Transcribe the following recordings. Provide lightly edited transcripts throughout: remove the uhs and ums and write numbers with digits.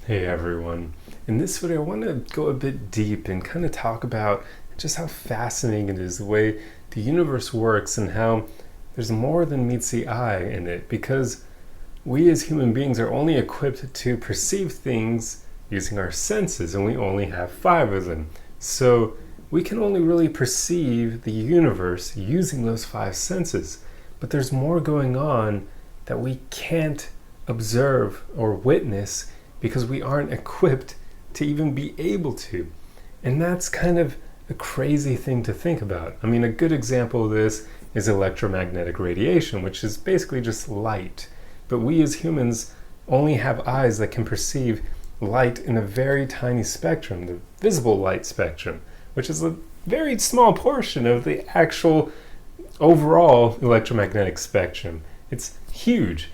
Hey everyone. In this video, I want to go a bit deep and kind of talk about just how fascinating it is the way the universe works and how there's more than meets the eye in it, because we as human beings are only equipped to perceive things using our senses, and we only have 5 of them. So we can only really perceive the universe using those 5 senses. But there's more going on that we can't observe or witness because we aren't equipped to even be able to. And that's kind of a crazy thing to think about. I mean, a good example of this is electromagnetic radiation, which is basically just light. But we as humans only have eyes that can perceive light in a very tiny spectrum, the visible light spectrum, which is a very small portion of the actual overall electromagnetic spectrum. It's huge.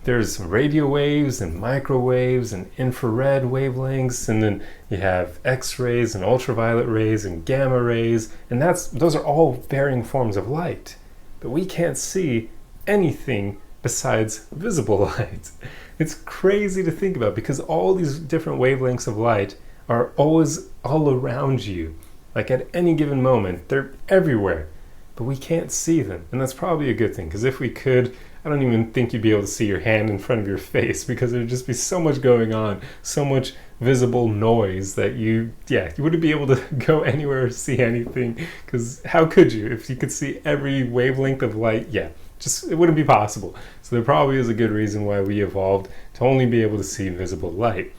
There's radio waves and microwaves and infrared wavelengths, and then you have X-rays and ultraviolet rays and gamma rays, and those are all varying forms of light. But we can't see anything besides visible light. It's crazy to think about because all these different wavelengths of light are always all around you. Like at any given moment, they're everywhere, but we can't see them. And that's probably a good thing, because if we could, I don't even think you'd be able to see your hand in front of your face, because there'd just be so much going on, so much visible noise that you wouldn't be able to go anywhere or see anything, because how could you? If you could see every wavelength of light, it wouldn't be possible. So there probably is a good reason why we evolved to only be able to see visible light.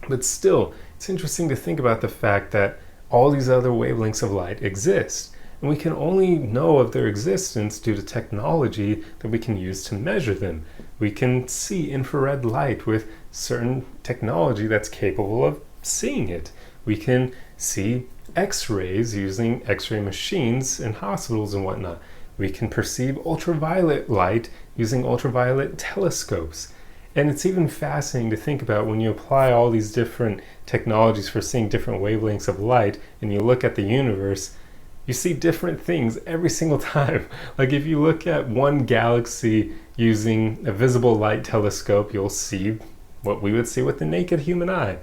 But still, it's interesting to think about the fact that all these other wavelengths of light exist. And we can only know of their existence due to technology that we can use to measure them. We can see infrared light with certain technology that's capable of seeing it. We can see X-rays using X-ray machines in hospitals and whatnot. We can perceive ultraviolet light using ultraviolet telescopes. And it's even fascinating to think about when you apply all these different technologies for seeing different wavelengths of light and you look at the universe, you see different things every single time. Like if you look at one galaxy using a visible light telescope, you'll see what we would see with the naked human eye.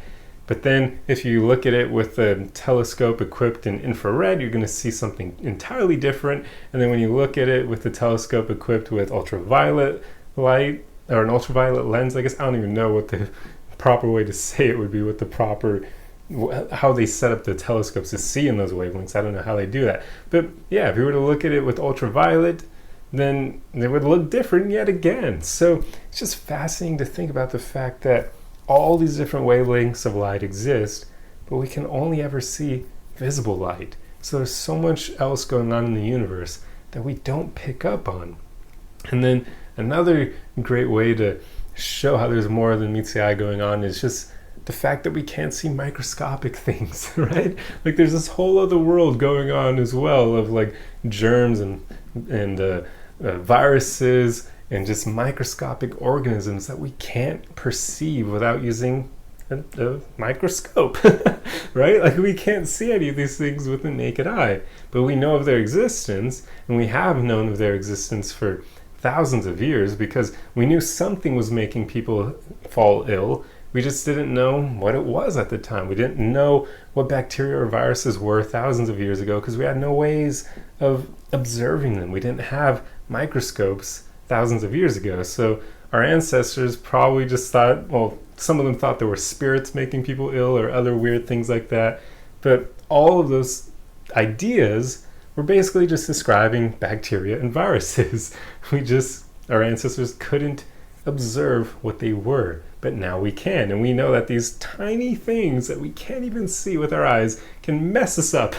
But then if you look at it with a telescope equipped in infrared, you're going to see something entirely different. And then when you look at it with the telescope equipped with ultraviolet light, or an ultraviolet lens, I guess I don't even know what the proper way to say it would be, with the proper how they set up the telescopes to see in those wavelengths. I don't know how they do that. But yeah, if you were to look at it with ultraviolet, then it would look different yet again. So it's just fascinating to think about the fact that all these different wavelengths of light exist, but we can only ever see visible light. So there's so much else going on in the universe that we don't pick up on. And then another great way to show how there's more than meets the eye going on is just the fact that we can't see microscopic things, right? Like there's this whole other world going on as well of like germs and viruses and just microscopic organisms that we can't perceive without using a microscope, right? Like we can't see any of these things with the naked eye, but we know of their existence, and we have known of their existence for thousands of years because we knew something was making people fall ill. We just didn't know what it was at the time. We didn't know what bacteria or viruses were thousands of years ago because we had no ways of observing them. We didn't have microscopes thousands of years ago. So our ancestors probably just thought, well, some of them thought there were spirits making people ill or other weird things like that. But all of those ideas were basically just describing bacteria and viruses. Our ancestors couldn't observe what they were, but now we can, and we know that these tiny things that we can't even see with our eyes can mess us up.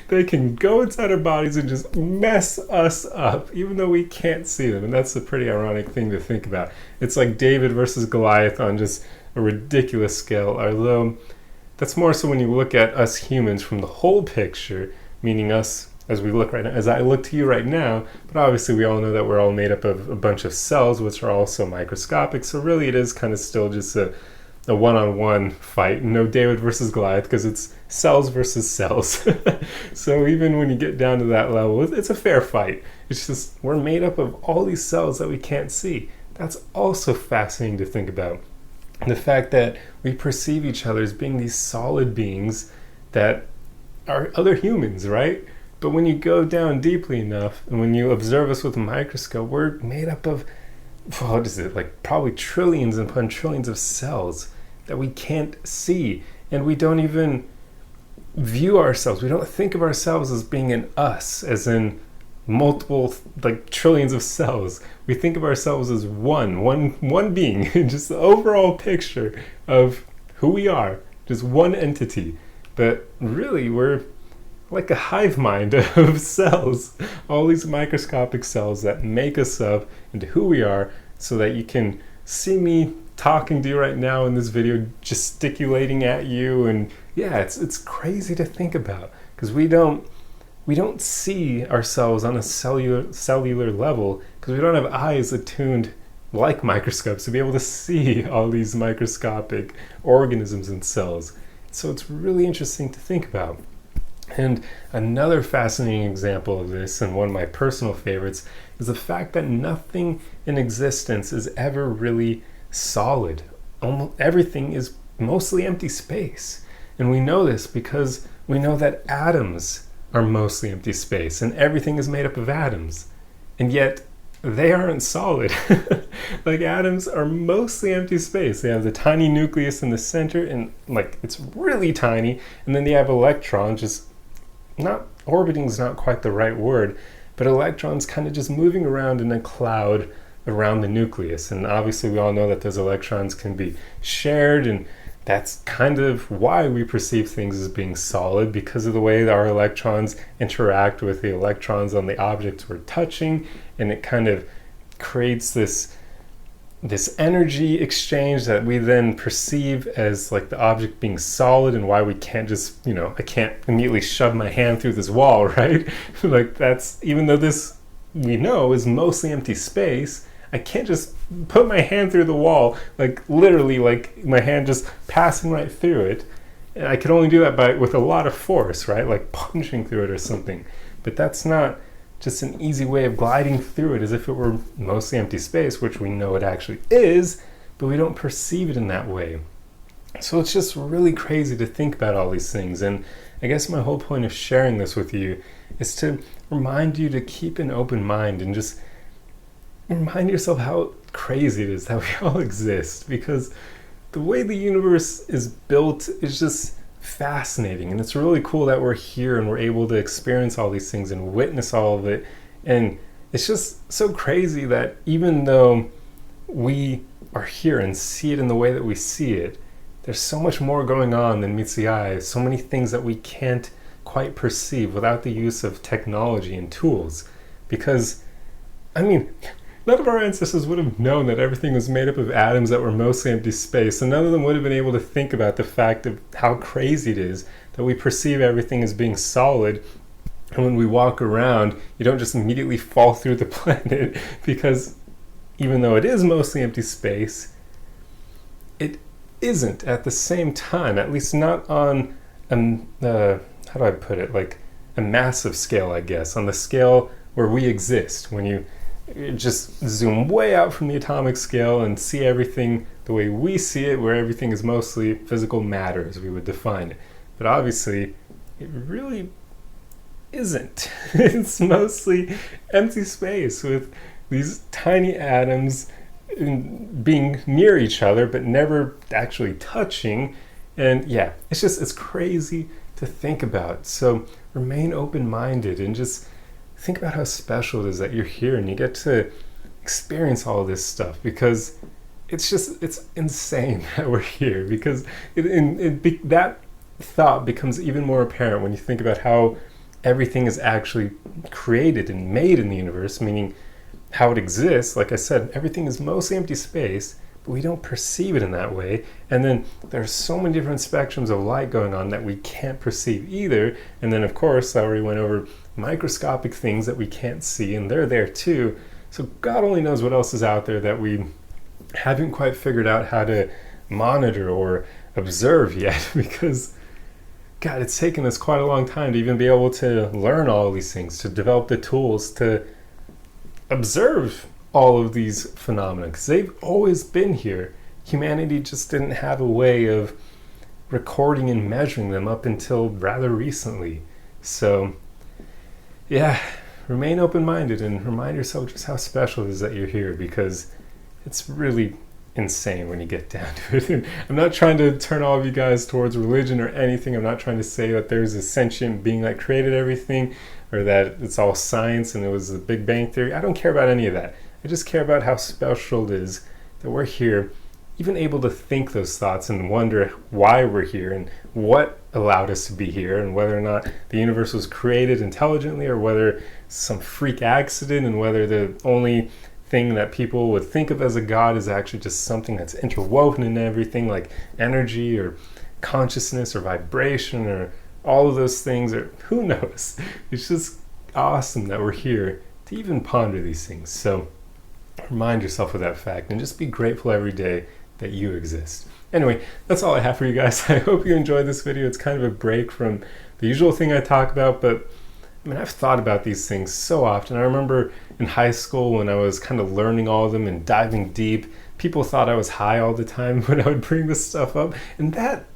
They can go inside our bodies and just mess us up, even though we can't see them. And that's a pretty ironic thing to think about. It's like David versus Goliath on just a ridiculous scale, although that's more so when you look at us humans from the whole picture, meaning us as we look right now, as I look to you right now. But obviously we all know that we're all made up of a bunch of cells, which are also microscopic. So really it is kind of still just a one-on-one fight. No David versus Goliath, because it's cells versus cells. So even when you get down to that level, it's a fair fight. It's just we're made up of all these cells that we can't see. That's also fascinating to think about. the fact that we perceive each other as being these solid beings that are other humans, right? But when you go down deeply enough and when you observe us with a microscope, we're made up of, what is it, like probably trillions and upon trillions of cells that we can't see. And we don't even view ourselves, we don't think of ourselves as being an us, as in multiple, like trillions of cells. We think of ourselves as one being, just the overall picture of who we are, just one entity. But really, we're like a hive mind of cells, all these microscopic cells that make us up into who we are, so that you can see me talking to you right now in this video, gesticulating at you. And yeah, it's crazy to think about, because we don't see ourselves on a cellular level, because we don't have eyes attuned like microscopes to be able to see all these microscopic organisms and cells. So it's really interesting to think about. And another fascinating example of this, and one of my personal favorites, is the fact that nothing in existence is ever really solid. Almost everything is mostly empty space. And we know this because we know that atoms are mostly empty space, and everything is made up of atoms. And yet, they aren't solid. Like, atoms are mostly empty space. They have the tiny nucleus in the center, and like it's really tiny, and then they have electrons, just not orbiting is not quite the right word, but electrons kind of just moving around in a cloud around the nucleus. And obviously we all know that those electrons can be shared, and that's kind of why we perceive things as being solid, because of the way that our electrons interact with the electrons on the objects we're touching, and it kind of creates this energy exchange that we then perceive as like the object being solid, and why we can't just, I can't immediately shove my hand through this wall, right? Like, that's, even though this we know is mostly empty space, I can't just put my hand through the wall, like literally, like my hand just passing right through it. And I could only do that with a lot of force, right? Like punching through it or something. But that's not just an easy way of gliding through it as if it were mostly empty space, which we know it actually is, but we don't perceive it in that way. So it's just really crazy to think about all these things. And I guess my whole point of sharing this with you is to remind you to keep an open mind, and just remind yourself how crazy it is that we all exist, because the way the universe is built is just fascinating. And it's really cool that we're here and we're able to experience all these things and witness all of it. And it's just so crazy that even though we are here and see it in the way that we see it, there's so much more going on than meets the eye, so many things that we can't quite perceive without the use of technology and tools. Because, none of our ancestors would have known that everything was made up of atoms that were mostly empty space, and none of them would have been able to think about the fact of how crazy it is that we perceive everything as being solid, and when we walk around, you don't just immediately fall through the planet, because even though it is mostly empty space, it isn't at the same time, at least not on, how do I put it, like a massive scale, I guess, on the scale where we exist. When you just zoom way out from the atomic scale and see everything the way we see it, where everything is mostly physical matter as we would define it. But obviously, it really isn't. It's mostly empty space with these tiny atoms being near each other but never actually touching. And yeah, it's crazy to think about. So remain open-minded and just think about how special it is that you're here and you get to experience all this stuff, because it's insane that we're here, because that thought becomes even more apparent when you think about how everything is actually created and made in the universe, meaning how it exists. Like I said, everything is mostly empty space, but we don't perceive it in that way. And then there are so many different spectrums of light going on that we can't perceive either. And then, of course, I already went over microscopic things that we can't see, and they're there too. So God only knows what else is out there that we haven't quite figured out how to monitor or observe yet, because God, it's taken us quite a long time to even be able to learn all of these things, to develop the tools to observe all of these phenomena, because they've always been here. humanity just didn't have a way of recording and measuring them up until rather recently. So yeah, remain open-minded and remind yourself just how special it is that you're here, because it's really insane when you get down to it. And I'm not trying to turn all of you guys towards religion or anything. I'm not trying to say that there's a sentient being that created everything, or that it's all science and it was the Big Bang Theory. I don't care about any of that. I just care about how special it is that we're here, even able to think those thoughts and wonder why we're here and what allowed us to be here, and whether or not the universe was created intelligently, or whether some freak accident, and whether the only thing that people would think of as a god is actually just something that's interwoven in everything, like energy or consciousness or vibration or all of those things, or who knows. It's just awesome that we're here to even ponder these things. So remind yourself of that fact and just be grateful every day that you exist. Anyway, that's all I have for you guys. I hope you enjoyed this video. It's kind of a break from the usual thing I talk about, but I mean, I've thought about these things so often. I remember in high school when I was kind of learning all of them and diving deep, people thought I was high all the time when I would bring this stuff up. And that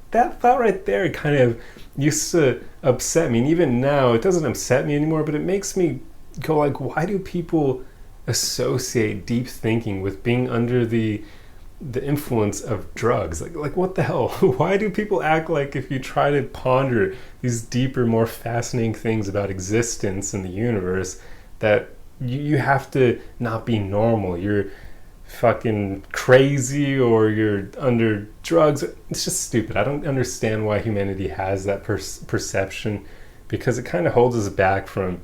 thought right there kind of used to upset me. And even now, it doesn't upset me anymore, but it makes me go like, why do people associate deep thinking with being under the influence of drugs? Like what the hell? Why do people act like if you try to ponder these deeper, more fascinating things about existence in the universe, that you have to not be normal, you're fucking crazy, or you're under drugs? It's just stupid. I don't understand why humanity has that perception, because it kind of holds us back from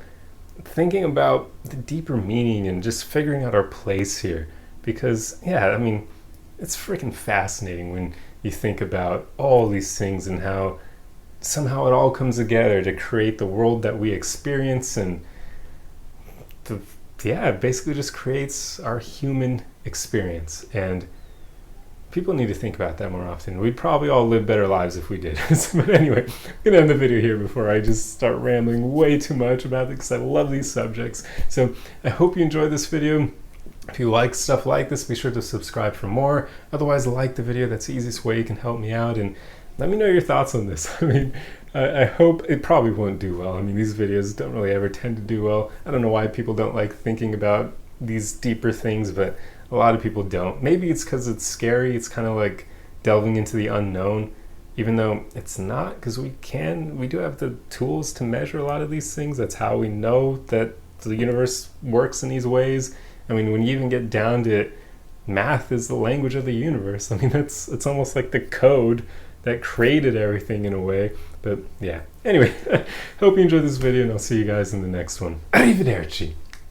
thinking about the deeper meaning and just figuring out our place here. Because yeah, I mean, it's freaking fascinating when you think about all these things and how somehow it all comes together to create the world that we experience, and it basically just creates our human experience. And people need to think about that more often. We'd probably all live better lives if we did. But anyway, I'm gonna end the video here before I just start rambling way too much about it, because I love these subjects. So I hope you enjoyed this video. If you like stuff like this, be sure to subscribe for more. Otherwise, like the video. That's the easiest way you can help me out. And let me know your thoughts on this. I mean, I hope it probably won't do well. I mean, these videos don't really ever tend to do well. I don't know why people don't like thinking about these deeper things, but a lot of people don't. Maybe it's because it's scary. It's kind of like delving into the unknown, even though it's not, because we do have the tools to measure a lot of these things. That's how we know that the universe works in these ways. I mean, when you even get down to it, math is the language of the universe. I mean, it's almost like the code that created everything in a way. But yeah, anyway, hope you enjoyed this video, and I'll see you guys in the next one. Arrivederci.